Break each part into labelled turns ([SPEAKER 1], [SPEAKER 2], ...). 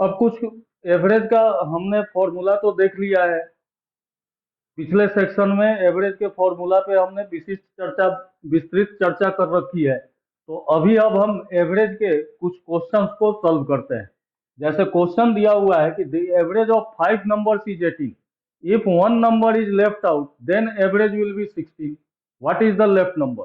[SPEAKER 1] अब कुछ एवरेज का हमने फॉर्मूला तो देख लिया है। पिछले सेक्शन में एवरेज के फॉर्मूला पे हमने विस्तृत चर्चा कर रखी है। तो अभी अब हम एवरेज के कुछ क्वेश्चंस को सॉल्व करते हैं। जैसे क्वेश्चन दिया हुआ है कि the average of 5 numbers is 18। If one number is left out then average will be 16। What is the left number?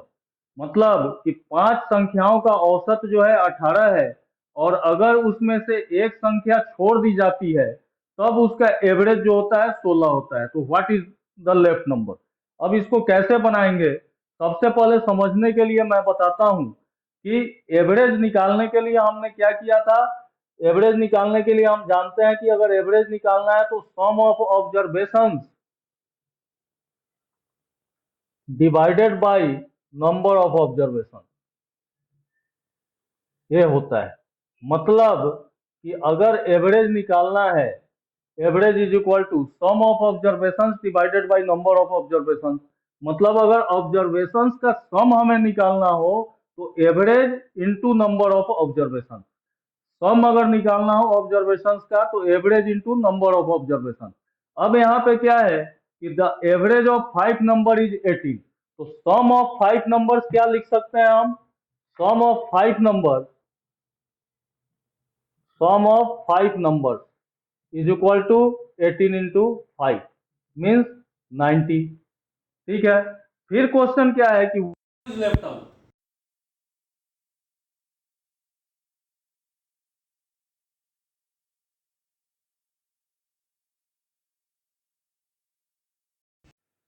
[SPEAKER 1] मतलब कि 5 संख्याओं का औसत जो है 18 है, और अगर उसमें से एक संख्या छोड़ दी जाती है तब उसका एवरेज जो होता है 16 होता है। तो what is the left number? अब इसको कैसे बनाएंगे? सबसे पहले समझने के लिए मैं बताता हूं कि एवरेज निकालने के लिए हमने क्या किया था। एवरेज निकालने के लिए हम जानते हैं कि अगर एवरेज निकालना है तो sum of observations divided by number of observation, ये होता है। मतलब कि अगर एवरेज निकालना है, average is equal to sum of observations divided by number of observations. मतलब अगर ऑब्जर्वेशंस का सम हमें निकालना हो तो average into number of observation. Sum अगर निकालना हो ऑब्जर्वेशंस का तो average into number of observation. अब यहाँ पे क्या है कि the average of 5 number is 18। तो सम ऑफ 5 नंबर्स क्या लिख सकते हैं हम? Sum of 5 number, sum of 5 numbers is equal to 18 into 5 means 90। ठीक है। फिर क्वेश्चन क्या है कि लेफ्ट आउट।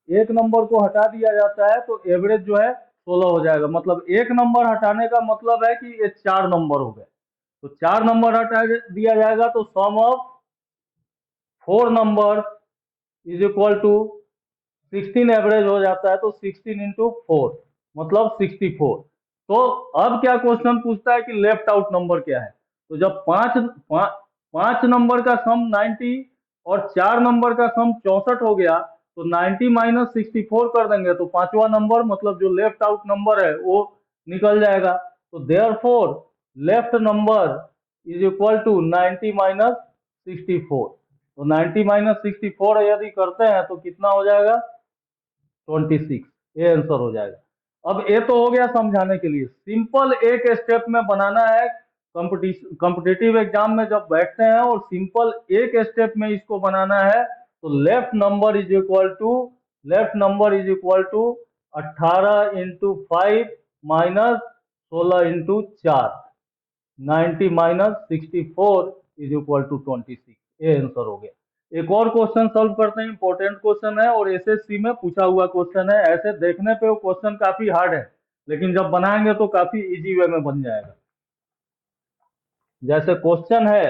[SPEAKER 1] एक नंबर को हटा दिया जाता है तो एवरेज जो है 16 हो जाएगा। मतलब एक नंबर हटाने का मतलब है कि ये 4 नंबर हो गए। तो 4 नंबर हटा दिया जाएगा तो sum of 4 number is equal to 16 average हो जाता है। तो 16 इंटू 4 मतलब 64। तो अब क्या क्वेश्चन पूछता है कि लेफ्ट आउट नंबर क्या है? तो जब पांच नंबर का सम 90 और 4 नंबर का सम 64 हो गया तो 90 माइनस 64 कर देंगे तो पांचवा नंबर मतलब जो लेफ्ट आउट नंबर है वो निकल जाएगा। तो therefore left number is equal to 90 minus 64। तो 90 माइनस 64 यदि करते हैं तो कितना हो जाएगा? 26। ये आंसर हो जाएगा। अब ये तो हो गया समझाने के लिए। सिंपल एक स्टेप में बनाना है। कॉम्पिटिटिव एग्जाम में जब बैठते हैं और सिंपल एक स्टेप में इसको बनाना है तो left number is equal to 18 into 5 minus 16 into 4। 90 minus 64 is equal to 26। ये आंसर हो गया। एक और क्वेश्चन सॉल्व करते हैं। इंपॉर्टेंट क्वेश्चन है और एसएससी में पूछा हुआ क्वेश्चन है। ऐसे देखने पे वो क्वेश्चन काफी हार्ड है, लेकिन जब बनाएंगे तो काफी इजी वे में बन जाएगा। जैसे क्वेश्चन है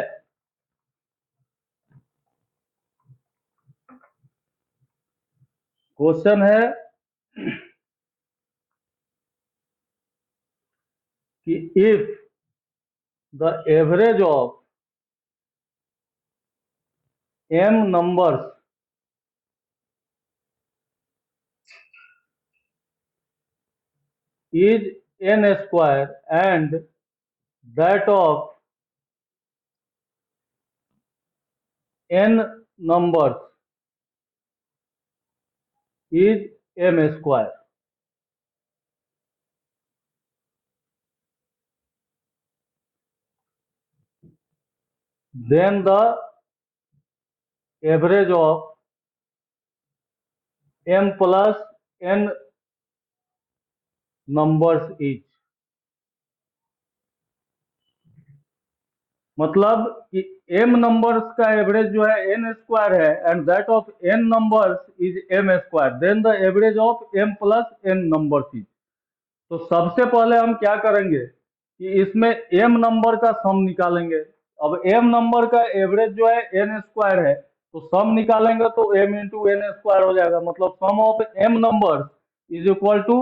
[SPEAKER 1] कि if the average of m numbers is n square and that of n numbers is m square, then the average of m plus n numbers is। मतलब कि m नंबर्स का average जो है n स्क्वायर है and that of n numbers is m square, then the average of m plus n numbers is. तो सबसे पहले हम क्या करेंगे कि इसमें m नंबर का सम निकालेंगे। अब m नंबर का एवरेज जो है n स्क्वायर है तो सम निकालेंगे तो m इंटू एन स्क्वायर हो जाएगा। मतलब sum of m number is equal to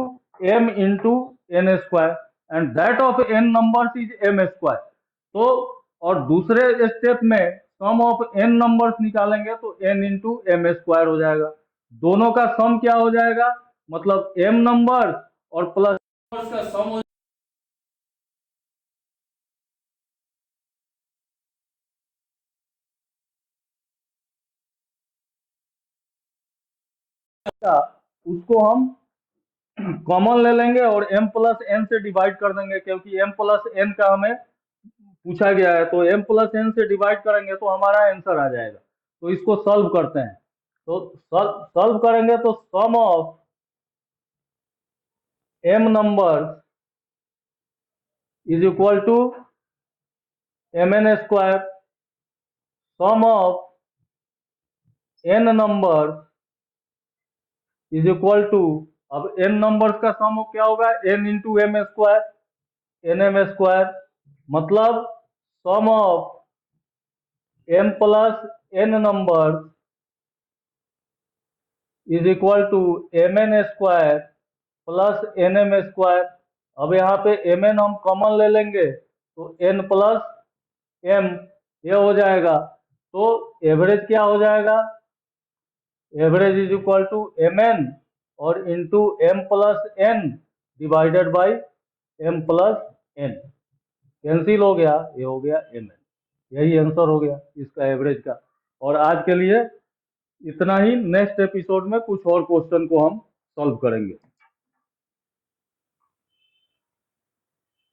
[SPEAKER 1] m into n square and that of n numbers is m square. तो और दूसरे स्टेप में सम ऑफ n नंबर्स निकालेंगे तो n इंटू एम स्क्वायर हो जाएगा। दोनों का सम क्या हो जाएगा? मतलब m नंबर और प्लस का सम हो था उसको हम कॉमन ले लेंगे और m प्लस एन से डिवाइड कर देंगे, क्योंकि m प्लस एन का हमें पूछा गया है। तो m प्लस एन से डिवाइड करेंगे तो हमारा आंसर आ जाएगा। तो इसको सॉल्व करते हैं। तो सॉल्व करेंगे तो sum of m number is equal to mn square, sum of n number is equal to, अब n नंबर्स का सम क्या होगा, n into m square, nm square, मतलब sum of m plus n number is equal to mn square plus nm square. अब यहाँ पे mn हम common ले लेंगे तो n प्लस m ये हो जाएगा। तो एवरेज क्या हो जाएगा, average is equal to mn और into m plus n divided by m plus n, cancel हो गया, ये हो गया mn। यही आंसर हो गया इसका एवरेज का। और आज के लिए इतना ही। नेक्स्ट एपिसोड में कुछ और क्वेश्चन को हम सॉल्व करेंगे।